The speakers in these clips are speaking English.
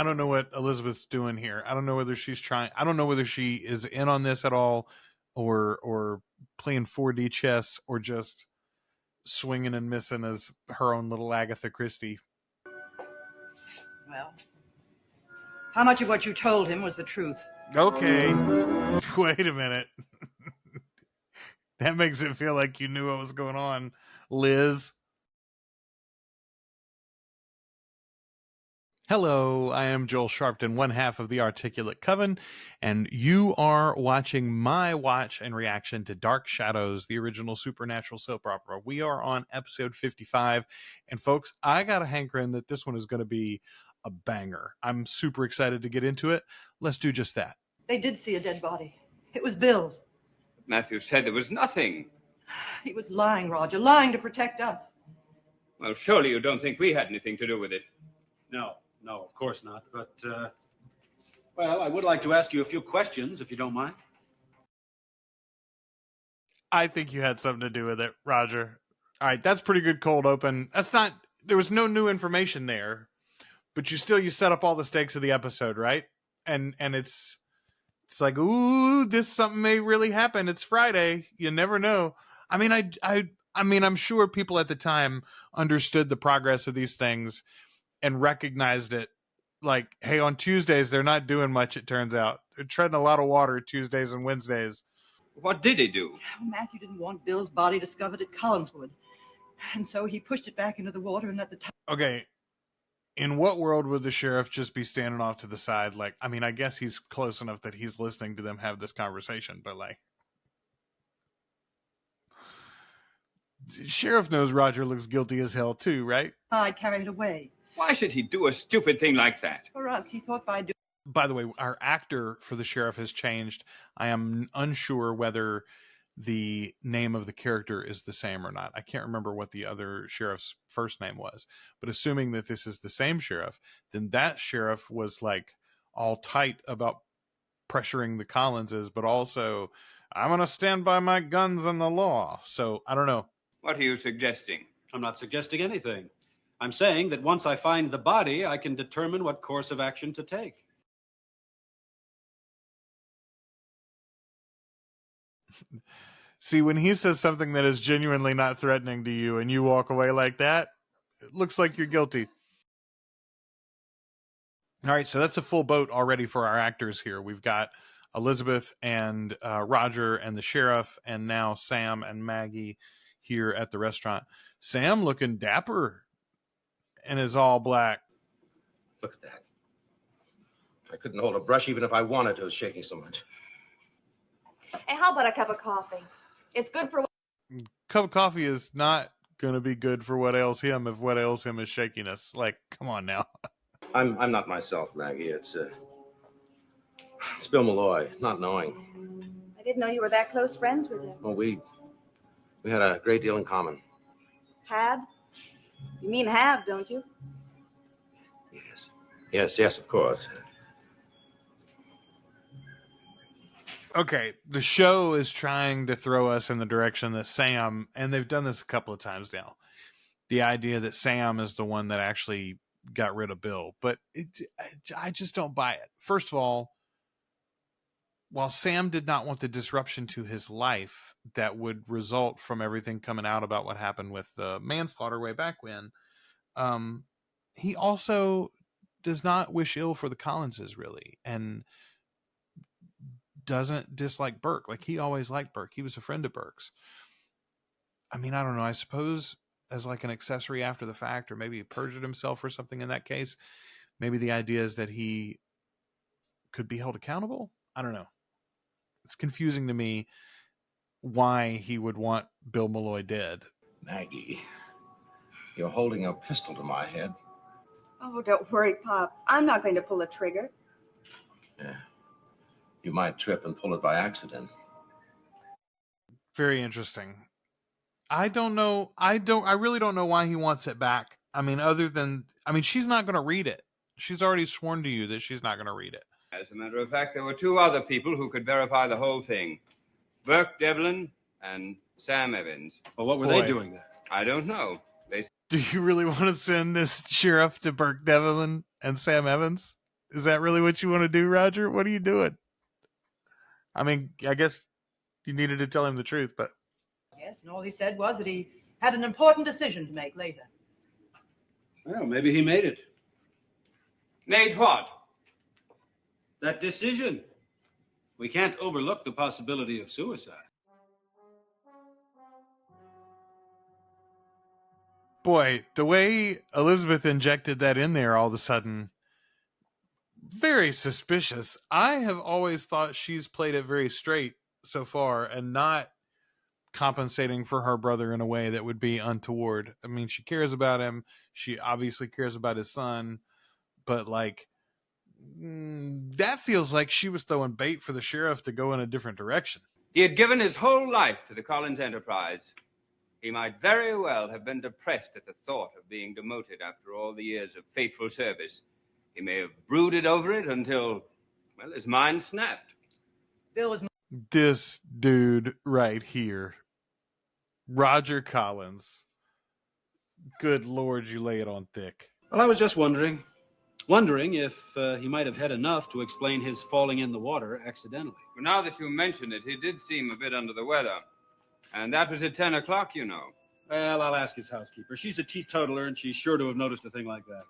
I don't know what Elizabeth's doing here. I don't know whether she's trying. I don't know whether she is in on this at all, or playing 4D chess, or just swinging and missing as her own little Agatha Christie. Well, how much of what you told him was the truth? Okay, wait a minute. That makes it feel like you knew what was going on, Liz. Hello, I am Joel Sharpton, one half of the Articulate Coven, and you are watching my watch and reaction to Dark Shadows, the original supernatural soap opera. We are on episode 55, and folks, I got a hankering that this one is going to be a banger. I'm super excited to get into it. Let's do just that. They did see a dead body. It was Bill's. Matthew said there was nothing. He was lying, Roger, lying to protect us. Well, surely you don't think we had anything to do with it. No, of course not. But, well, I would like to ask you a few questions, if you don't mind. I think you had something to do with it, Roger. All right, that's pretty good cold open. That's not, there was no new information there, but you set up all the stakes of the episode, right? And it's like, ooh, something may really happen. It's Friday. You never know. I mean, I'm sure people at the time understood the progress of these things and recognized it. Like, hey, on Tuesdays, they're not doing much, it turns out. They're treading a lot of water Tuesdays and Wednesdays. What did he do? Well, Matthew didn't want Bill's body discovered at Collinswood. And so he pushed it back into the water and let the... Okay, in what world would the sheriff just be standing off to the side? Like, I mean, I guess he's close enough that he's listening to them have this conversation, but like... Sheriff knows Roger looks guilty as hell too, right? I'd carry it away. Why should he do a stupid thing like that? For us, he thought by doing... By the way, our actor for the sheriff has changed. I am unsure whether the name of the character is the same or not. I can't remember what the other sheriff's first name was. But assuming that this is the same sheriff, then that sheriff was like all tight about pressuring the Collinses, but also, I'm going to stand by my guns and the law. So, I don't know. What are you suggesting? I'm not suggesting anything. I'm saying that once I find the body, I can determine what course of action to take. See, when he says something that is genuinely not threatening to you and you walk away like that, it looks like you're guilty. All right, so that's a full boat already for our actors here. We've got Elizabeth and Roger and the sheriff, and now Sam and Maggie here at the restaurant. Sam looking dapper and is all black. Look at that. I couldn't hold a brush even if I wanted to. It was shaking so much. Hey, how about a cup of coffee? It's good for... Cup of coffee is not going to be good for what ails him if what ails him is shakiness. Like, come on now. I'm not myself, Maggie. It's Bill Malloy, not knowing. I didn't know you were that close friends with him. Well, we had a great deal in common. Had? You mean have, don't you? Yes, of course. Okay, the show is trying to throw us in the direction that Sam, and they've done this a couple of times now, the idea that Sam is the one that actually got rid of Bill. But I just don't buy it. First of all, while Sam did not want the disruption to his life that would result from everything coming out about what happened with the manslaughter way back when, he also does not wish ill for the Collinses, really, and doesn't dislike Burke. Like, he always liked Burke. He was a friend of Burke's. I mean, I don't know. I suppose as like an accessory after the fact, or maybe he perjured himself or something in that case. Maybe the idea is that he could be held accountable. I don't know. It's confusing to me why he would want Bill Malloy dead. Maggie, you're holding a pistol to my head. Oh, don't worry, Pop. I'm not going to pull a trigger. Yeah. You might trip and pull it by accident. Very interesting. I don't know. I really don't know why he wants it back. I mean, she's not going to read it. She's already sworn to you that she's not going to read it. As a matter of fact, there were two other people who could verify the whole thing. Burke Devlin and Sam Evans. Well, what were they doing there? I don't know. Do you really want to send this sheriff to Burke Devlin and Sam Evans? Is that really what you want to do, Roger? What are you doing? I mean, I guess you needed to tell him the truth, but... Yes, and all he said was that he had an important decision to make later. Well, maybe he made it. Made what? That decision. We can't overlook the possibility of suicide. Boy, the way Elizabeth injected that in there all of a sudden, very suspicious. I have always thought she's played it very straight so far and not compensating for her brother in a way that would be untoward. I mean, she cares about him. She obviously cares about his son, but like, that feels like she was throwing bait for the sheriff to go in a different direction. He had given his whole life to the Collins enterprise. He might very well have been depressed at the thought of being demoted after all the years of faithful service. He may have brooded over it until, well, his mind snapped. Bill was... This dude right here, Roger Collins. Good Lord, you lay it on thick. Well, I was just wondering if he might have had enough to explain his falling in the water accidentally. Well, now that you mention it, he did seem a bit under the weather. And that was at 10 o'clock, you know. Well, I'll ask his housekeeper. She's a teetotaler, and she's sure to have noticed a thing like that.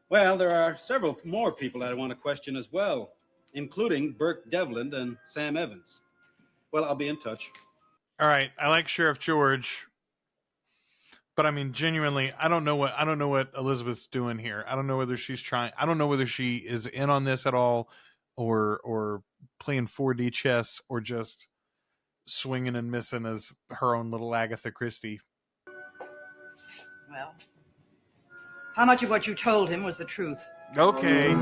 Well, there are several more people I want to question as well, including Burke Devlin and Sam Evans. Well, I'll be in touch. All right, I like Sheriff George, but I mean, genuinely, I don't know what Elizabeth's doing here. I don't know whether she's trying. I don't know whether she is in on this at all, or playing 4D chess, or just swinging and missing as her own little Agatha Christie. Well, how much of what you told him was the truth? Okay,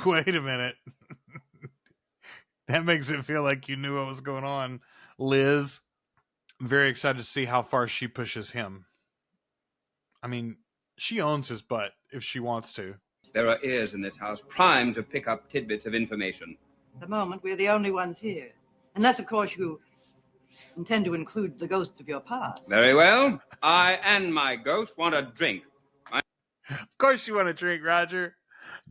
wait a minute. That makes it feel like you knew what was going on, Liz. I'm very excited to see how far she pushes him. I mean, she owns his butt if she wants to. There are ears in this house primed to pick up tidbits of information. At the moment, we're the only ones here. Unless, of course, you intend to include the ghosts of your past. Very well. I and my ghost want a drink. Of course you want a drink, Roger.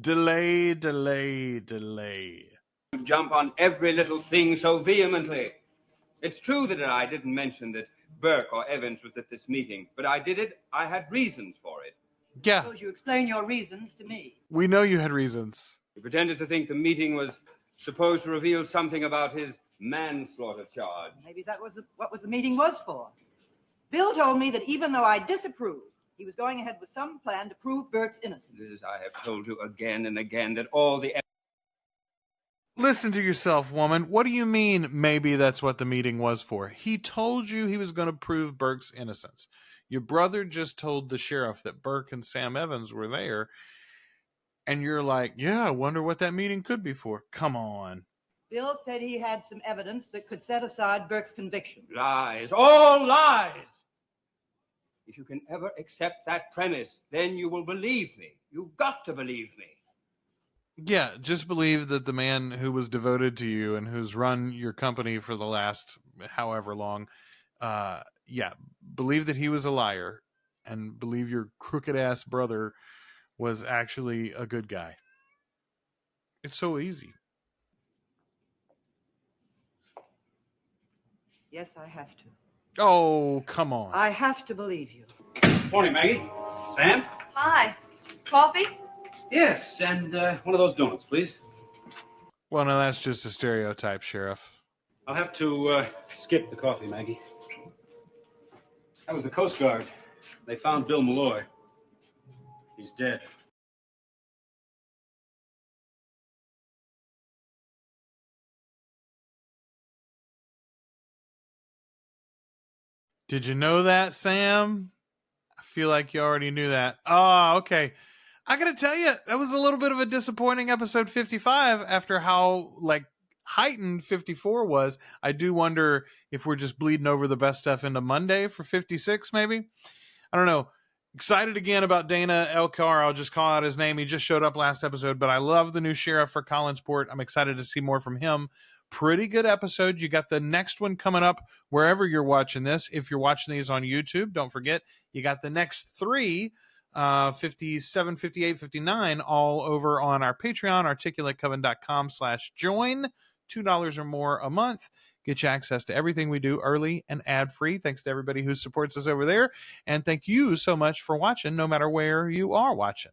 Delay, delay, delay. You jump on every little thing so vehemently. It's true that I didn't mention that Burke or Evans was at this meeting, but I did it. I had reasons for it. Yeah. Suppose you explain your reasons to me. We know you had reasons. You pretended to think the meeting was supposed to reveal something about his manslaughter charge. Maybe that was what the meeting was for. Bill told me that even though I disapproved, he was going ahead with some plan to prove Burke's innocence. This is, I have told you again and again, that all the... Listen to yourself, woman. What do you mean maybe that's what the meeting was for? He told you he was going to prove Burke's innocence. Your brother just told the sheriff that Burke and Sam Evans were there. And you're like, yeah, I wonder what that meeting could be for. Come on. Bill said he had some evidence that could set aside Burke's conviction. Lies. All lies! If you can ever accept that premise, then you will believe me. You've got to believe me. Yeah, just believe that the man who was devoted to you and who's run your company for the last however long, believe that he was a liar, and believe your crooked-ass brother was actually a good guy. It's so easy. Yes, I have to. Oh, come on. I have to believe you. Morning, Maggie. Sam? Hi. Coffee? Yes, and one of those donuts, please. Well, no, that's just a stereotype, Sheriff. I'll have to skip the coffee, Maggie. That was the Coast Guard. They found Bill Malloy. He's dead. Did you know that, Sam? I feel like you already knew that. Oh, okay. I gotta tell you, that was a little bit of a disappointing episode 55 after how, heightened 54 was. I do wonder if we're just bleeding over the best stuff into Monday for 56, maybe? I don't know. Excited again about Dana Elcar. I'll just call out his name. He just showed up last episode, but I love the new sheriff for Collinsport. I'm excited to see more from him. Pretty good episode. You got the next one coming up wherever you're watching this. If you're watching these on YouTube, don't forget, you got the next 3 57, 58, 59, all over on our Patreon, articulatecoven.com/join. $2 or more a month. Get you access to everything we do early and ad-free. Thanks to everybody who supports us over there. And thank you so much for watching, no matter where you are watching.